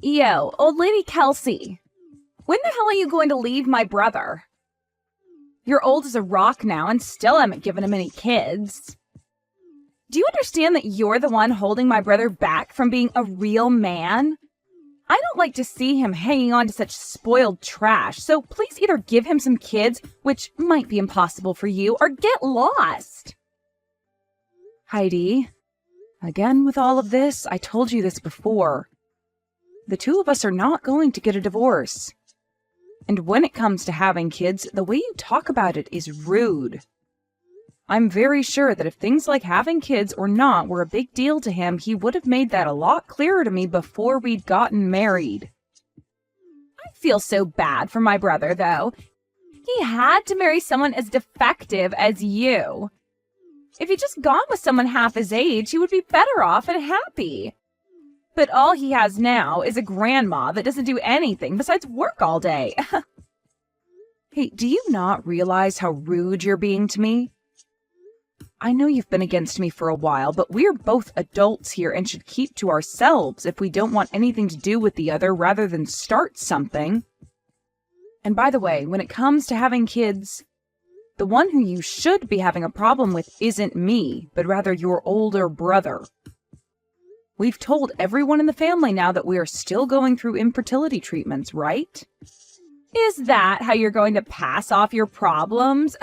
Yo, old lady Kelsey, when the hell are you going to leave my brother? You're old as a rock now and still haven't given him any kids. Do you understand that you're the one holding my brother back from being a real man? I don't like to see him hanging on to such spoiled trash, so please either give him some kids, which might be impossible for you, or get lost. Heidi, again with all of this, I told you this before. The two of us are not going to get a divorce. And when it comes to having kids, the way you talk about it is rude. I'm very sure that if things like having kids or not were a big deal to him, he would have made that a lot clearer to me before we'd gotten married. I feel so bad for my brother, though. He had to marry someone as defective as you. If he'd just gone with someone half his age, he would be better off and happy. But all he has now is a grandma that doesn't do anything besides work all day. Hey, do you not realize how rude you're being to me? I know you've been against me for a while, but we're both adults here and should keep to ourselves if we don't want anything to do with the other rather than start something. And by the way, when it comes to having kids, the one who you should be having a problem with isn't me, but rather your older brother. We've told everyone in the family now that we are still going through infertility treatments, right? Is that how you're going to pass off your problems?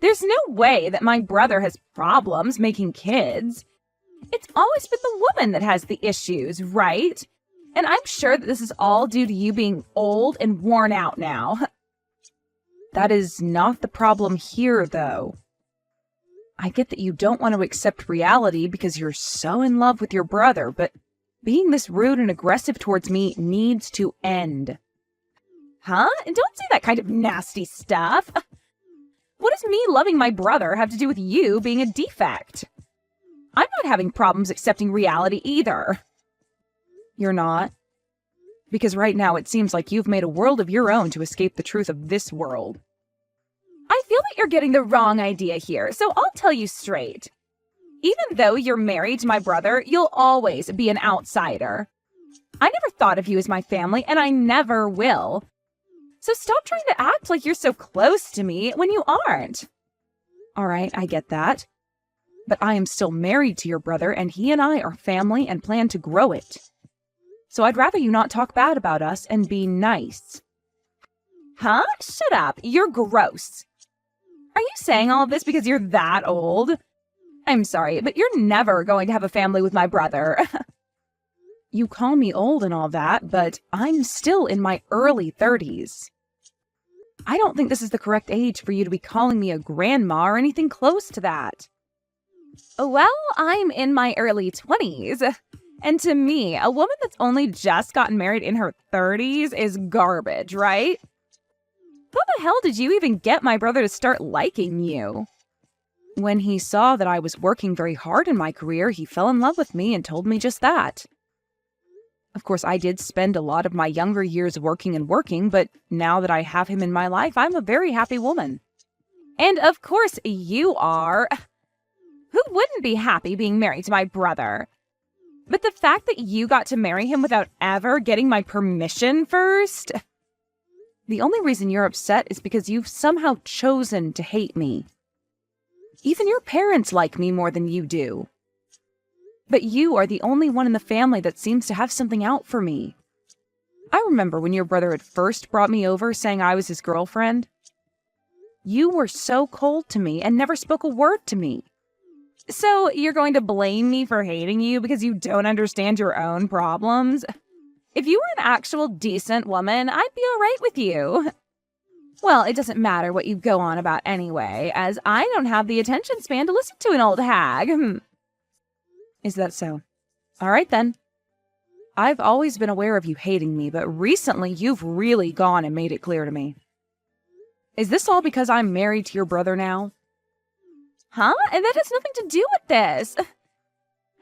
There's no way that my brother has problems making kids. It's always been the woman that has the issues, right? And I'm sure that this is all due to you being old and worn out now. That is not the problem here, though. I get that you don't want to accept reality because you're so in love with your brother, but being this rude and aggressive towards me needs to end. Huh? And don't say that kind of nasty stuff. What does me loving my brother have to do with you being a defect? I'm not having problems accepting reality either. You're not? Because right now it seems like you've made a world of your own to escape the truth of this world. I feel that you're getting the wrong idea here, so I'll tell you straight. Even though you're married to my brother, you'll always be an outsider. I never thought of you as my family, and I never will. So stop trying to act like you're so close to me when you aren't. All right, I get that. But I am still married to your brother, and he and I are family and plan to grow it. So I'd rather you not talk bad about us and be nice. Huh? Shut up. You're gross. Are you saying all of this because you're that old? I'm sorry, but you're never going to have a family with my brother. You call me old and all that, but I'm still in my early 30s. I don't think this is the correct age for you to be calling me a grandma or anything close to that. Well, I'm in my early 20s. And to me, a woman that's only just gotten married in her 30s is garbage, right? How the hell did you even get my brother to start liking you? When he saw that I was working very hard in my career, he fell in love with me and told me just that. Of course, I did spend a lot of my younger years working, but now that I have him in my life, I'm a very happy woman. And of course you are. Who wouldn't be happy being married to my brother? But the fact that you got to marry him without ever getting my permission first? The only reason you're upset is because you've somehow chosen to hate me. Even your parents like me more than you do. But you are the only one in the family that seems to have something out for me. I remember when your brother had first brought me over saying I was his girlfriend. You were so cold to me and never spoke a word to me. So you're going to blame me for hating you because you don't understand your own problems? If you were an actual decent woman, I'd be all right with you. Well, it doesn't matter what you go on about anyway, as I don't have the attention span to listen to an old hag. Is that so? All right, then. I've always been aware of you hating me, but recently you've really gone and made it clear to me. Is this all because I'm married to your brother now? Huh? And that has nothing to do with this.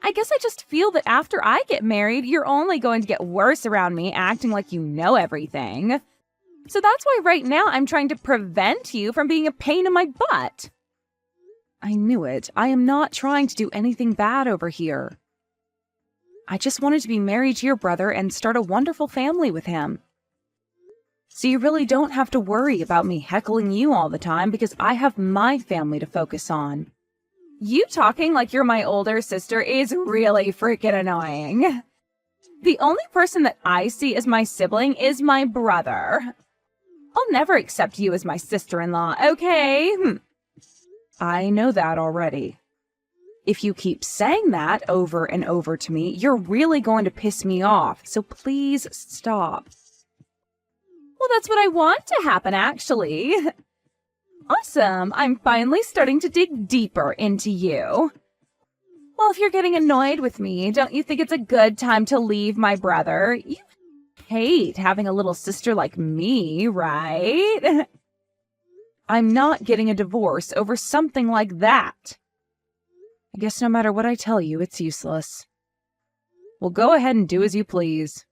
I guess I just feel that after I get married, you're only going to get worse around me, acting like you know everything. So that's why right now I'm trying to prevent you from being a pain in my butt. I knew it. I am not trying to do anything bad over here. I just wanted to be married to your brother and start a wonderful family with him. So you really don't have to worry about me heckling you all the time because I have my family to focus on. You talking like you're my older sister is really freaking annoying. The only person that I see as my sibling is my brother. I'll never accept you as my sister-in-law, okay? I know that already. If you keep saying that over and over to me, you're really going to piss me off, so please stop. Well, that's what I want to happen, actually. Awesome, I'm finally starting to dig deeper into you. Well, if you're getting annoyed with me, don't you think it's a good time to leave my brother? You hate having a little sister like me, right? I'm not getting a divorce over something like that. I guess no matter what I tell you, it's useless. Well, go ahead and do as you please.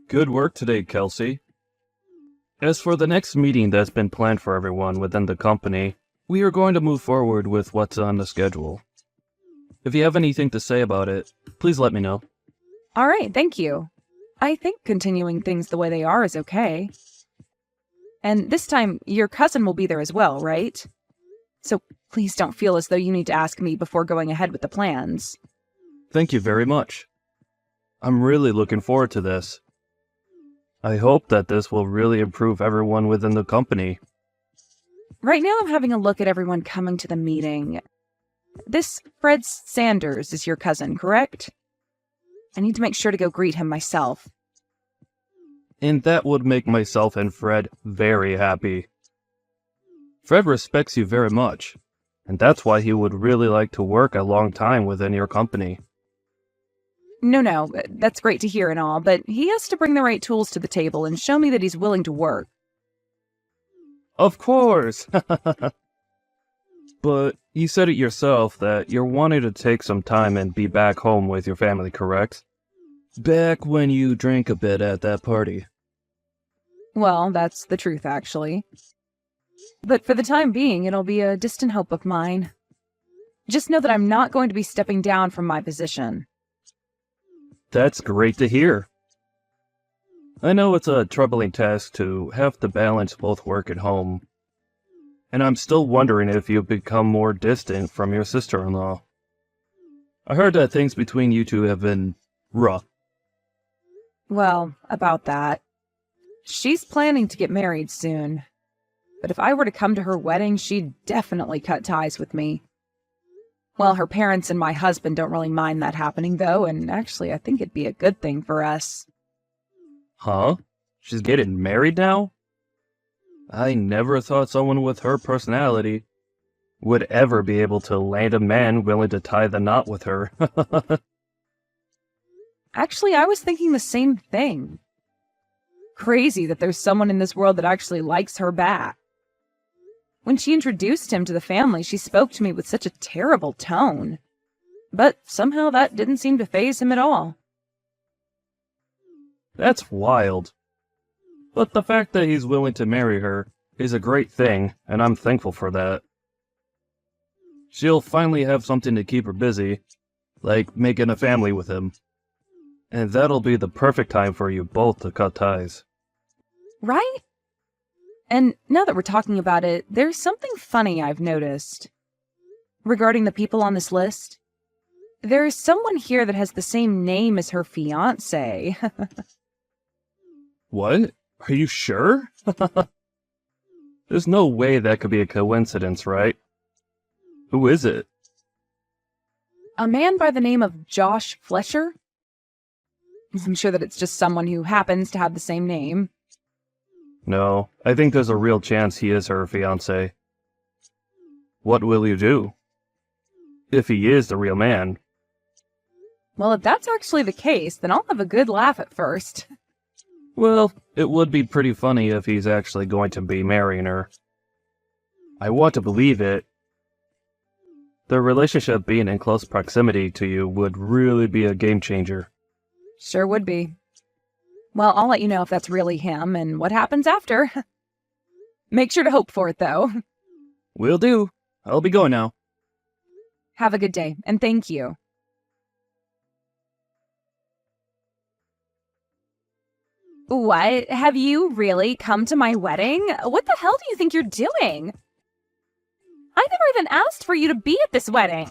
Good work today, Kelsey. As for the next meeting that's been planned for everyone within the company, we are going to move forward with what's on the schedule. If you have anything to say about it, please let me know. All right, thank you. I think continuing things the way they are is okay. And this time, your cousin will be there as well, right? So please don't feel as though you need to ask me before going ahead with the plans. Thank you very much. I'm really looking forward to this. I hope that this will really improve everyone within the company. Right now I'm having a look at everyone coming to the meeting. This Fred Sanders is your cousin, correct? I need to make sure to go greet him myself. And that would make myself and Fred very happy. Fred respects you very much, and that's why he would really like to work a long time within your company. No, that's great to hear and all, but he has to bring the right tools to the table and show me that he's willing to work. Of course! But you said it yourself that you're wanting to take some time and be back home with your family, correct? Back when you drank a bit at that party. Well, that's the truth, actually. But for the time being, it'll be a distant hope of mine. Just know that I'm not going to be stepping down from my position. That's great to hear. I know it's a troubling task to have to balance both work and home. And I'm still wondering if you've become more distant from your sister-in-law. I heard that things between you two have been rough. Well, about that. She's planning to get married soon. But if I were to come to her wedding, she'd definitely cut ties with me. Well, her parents and my husband don't really mind that happening, though, and actually I think it'd be a good thing for us. Huh? She's getting married now? I never thought someone with her personality would ever be able to land a man willing to tie the knot with her. Actually, I was thinking the same thing. Crazy that there's someone in this world that actually likes her back. When she introduced him to the family, she spoke to me with such a terrible tone. But somehow that didn't seem to faze him at all. That's wild. But the fact that he's willing to marry her is a great thing, and I'm thankful for that. She'll finally have something to keep her busy, like making a family with him. And that'll be the perfect time for you both to cut ties. Right? And now that we're talking about it, there's something funny I've noticed. Regarding the people on this list, there is someone here that has the same name as her fiancé. What? Are you sure? There's no way that could be a coincidence, right? Who is it? A man by the name of Josh Flesher? I'm sure that it's just someone who happens to have the same name. No, I think there's a real chance he is her fiancé. What will you do? If he is the real man. Well, if that's actually the case, then I'll have a good laugh at first. Well, it would be pretty funny if he's actually going to be marrying her. I want to believe it. The relationship being in close proximity to you would really be a game changer. Sure would be. Well, I'll let you know if that's really him and what happens after. Make sure to hope for it, though. Will do. I'll be going now. Have a good day, and thank you. What? Have you really come to my wedding? What the hell do you think you're doing? I never even asked for you to be at this wedding.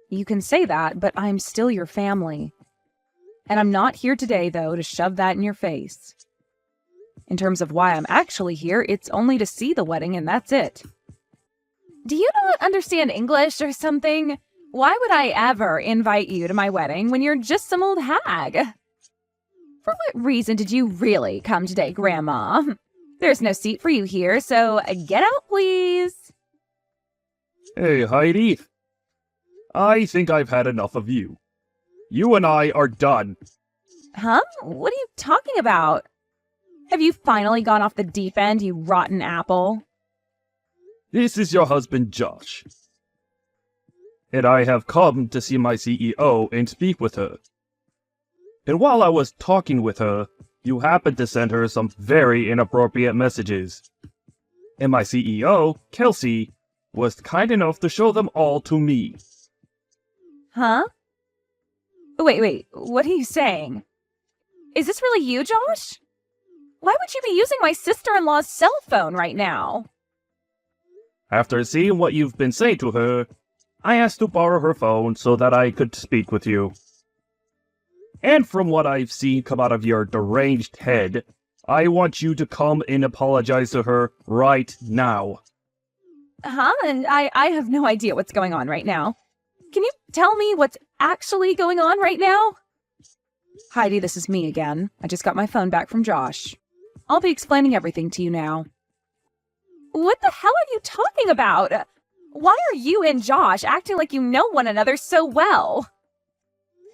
You can say that, but I'm still your family. And I'm not here today, though, to shove that in your face. In terms of why I'm actually here, it's only to see the wedding, and that's it. Do you not understand English or something? Why would I ever invite you to my wedding when you're just some old hag? For what reason did you really come today, Grandma? There's no seat for you here, so get out, please. Hey, Heidi. I think I've had enough of you. You and I are done. Huh? What are you talking about? Have you finally gone off the deep end, you rotten apple? This is your husband, Josh. And I have come to see my CEO and speak with her. And while I was talking with her, you happened to send her some very inappropriate messages. And my CEO, Kelsey, was kind enough to show them all to me. Huh? Wait, what are you saying? Is this really you, Josh? Why would you be using my sister-in-law's cell phone right now? After seeing what you've been saying to her, I asked to borrow her phone so that I could speak with you. And from what I've seen come out of your deranged head, I want you to come and apologize to her right now. Huh? And I have no idea what's going on right now. Can you tell me what's actually going on right now? Heidi, this is me again. I just got my phone back from Josh. I'll be explaining everything to you now. What the hell are you talking about? Why are you and Josh acting like you know one another so well?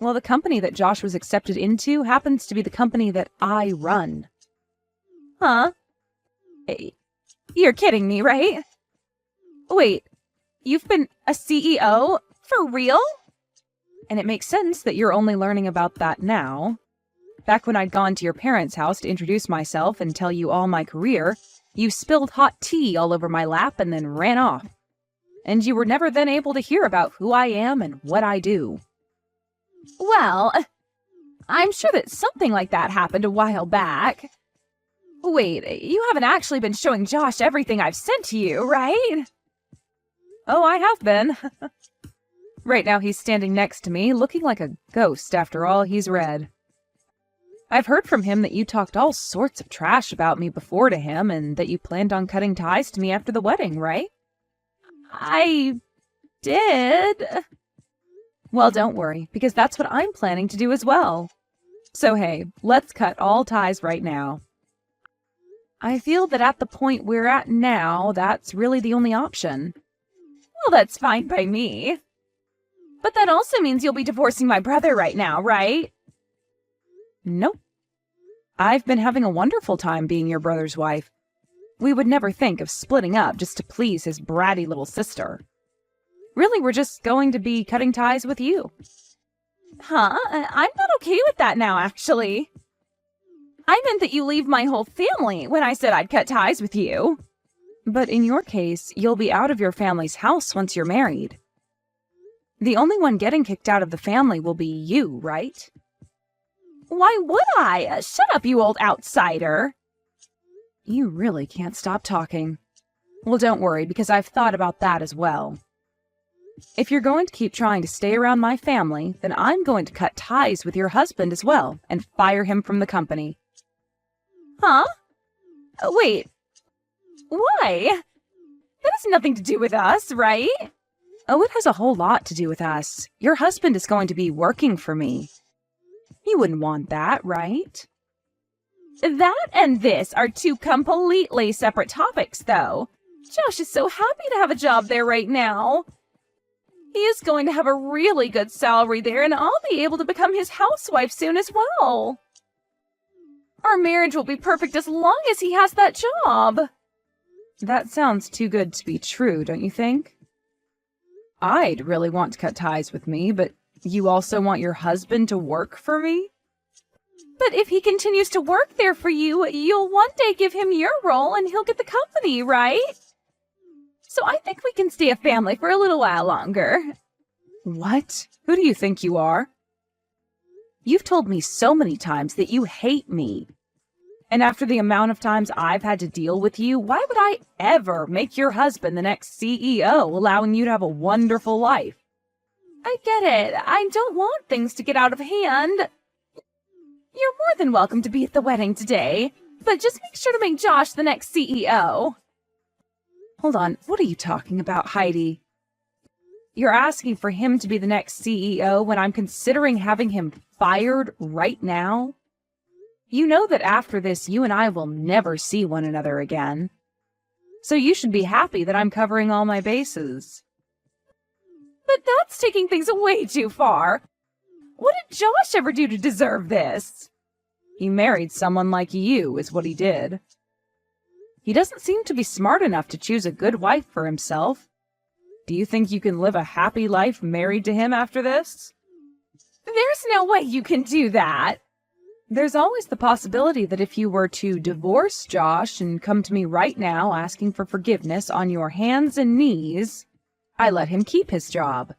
Well, the company that Josh was accepted into happens to be the company that I run. Huh? You're kidding me, right? Wait, you've been a CEO? For real? And it makes sense that you're only learning about that now. Back when I'd gone to your parents' house to introduce myself and tell you all my career, you spilled hot tea all over my lap and then ran off. And you were never then able to hear about who I am and what I do. Well, I'm sure that something like that happened a while back. Wait, you haven't actually been showing Josh everything I've sent to you, right? Oh, I have been. Right now he's standing next to me, looking like a ghost after all he's read. I've heard from him that you talked all sorts of trash about me before to him and that you planned on cutting ties to me after the wedding, right? I did. Well, don't worry, because that's what I'm planning to do as well. So hey, let's cut all ties right now. I feel that at the point we're at now, that's really the only option. Well, that's fine by me. But that also means you'll be divorcing my brother right now, right? Nope. I've been having a wonderful time being your brother's wife. We would never think of splitting up just to please his bratty little sister. Really, we're just going to be cutting ties with you. Huh? I'm not okay with that now, actually. I meant that you leave my whole family when I said I'd cut ties with you. But in your case, you'll be out of your family's house once you're married. The only one getting kicked out of the family will be you, right? Why would I? Shut up, you old outsider. You really can't stop talking. Well, don't worry, because I've thought about that as well. If you're going to keep trying to stay around my family, then I'm going to cut ties with your husband as well and fire him from the company. Huh? Wait. Why? That has nothing to do with us, right? Oh, it has a whole lot to do with us. Your husband is going to be working for me. You wouldn't want that, right? That and this are two completely separate topics, though. Josh is so happy to have a job there right now. He is going to have a really good salary there, and I'll be able to become his housewife soon as well. Our marriage will be perfect as long as he has that job. That sounds too good to be true, don't you think? I'd really want to cut ties with me, but you also want your husband to work for me? But if he continues to work there for you, you'll one day give him your role and he'll get the company, right? So I think we can stay a family for a little while longer. What? Who do you think you are? You've told me so many times that you hate me. And after the amount of times I've had to deal with you, why would I ever make your husband the next CEO, allowing you to have a wonderful life? I get it. I don't want things to get out of hand. You're more than welcome to be at the wedding today, but just make sure to make Josh the next CEO. Hold on, what are you talking about, Heidi? You're asking for him to be the next CEO when I'm considering having him fired right now? You know that after this, you and I will never see one another again. So you should be happy that I'm covering all my bases. But that's taking things way too far. What did Josh ever do to deserve this? He married someone like you, is what he did. He doesn't seem to be smart enough to choose a good wife for himself. Do you think you can live a happy life married to him after this? There's no way you can do that. There's always the possibility that if you were to divorce Josh and come to me right now asking for forgiveness on your hands and knees, I let him keep his job.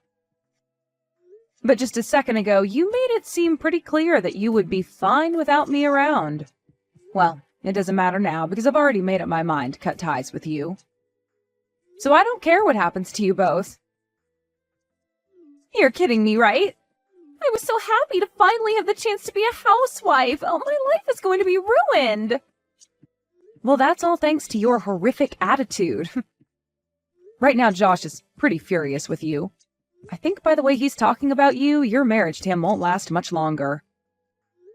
But just a second ago, you made it seem pretty clear that you would be fine without me around. Well, it doesn't matter now because I've already made up my mind to cut ties with you. So I don't care what happens to you both. You're kidding me, right? I was so happy to finally have the chance to be a housewife. Oh, my life is going to be ruined. Well, that's all thanks to your horrific attitude. Right now, Josh is pretty furious with you. I think by the way he's talking about you, your marriage to him won't last much longer.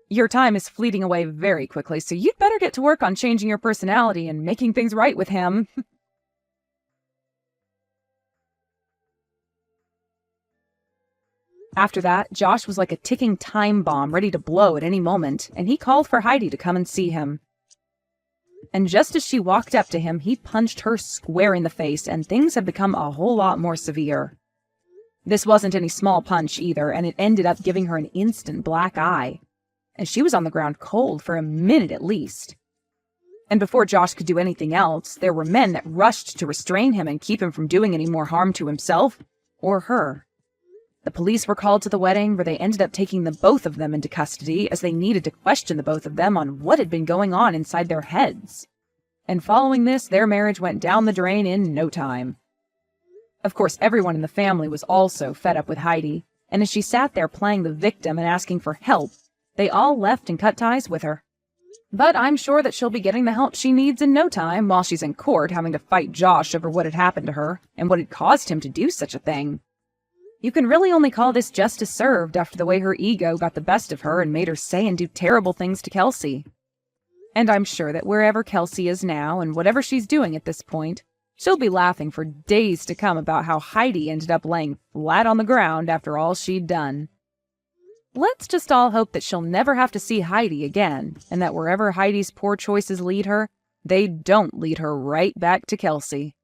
Your time is fleeting away very quickly, so you'd better get to work on changing your personality and making things right with him. After that, Josh was like a ticking time bomb ready to blow at any moment, and he called for Heidi to come and see him. And just as she walked up to him, he punched her square in the face, and things had become a whole lot more severe. This wasn't any small punch either, and it ended up giving her an instant black eye, and she was on the ground cold for a minute at least. And before Josh could do anything else, there were men that rushed to restrain him and keep him from doing any more harm to himself or her. The police were called to the wedding, where they ended up taking the both of them into custody as they needed to question the both of them on what had been going on inside their heads. And following this, their marriage went down the drain in no time. Of course, everyone in the family was also fed up with Heidi, and as she sat there playing the victim and asking for help, they all left and cut ties with her. But I'm sure that she'll be getting the help she needs in no time while she's in court having to fight Josh over what had happened to her and what had caused him to do such a thing. You can really only call this justice served after the way her ego got the best of her and made her say and do terrible things to Kelsey. And I'm sure that wherever Kelsey is now and whatever she's doing at this point, she'll be laughing for days to come about how Heidi ended up laying flat on the ground after all she'd done. Let's just all hope that she'll never have to see Heidi again, and that wherever Heidi's poor choices lead her, they don't lead her right back to Kelsey.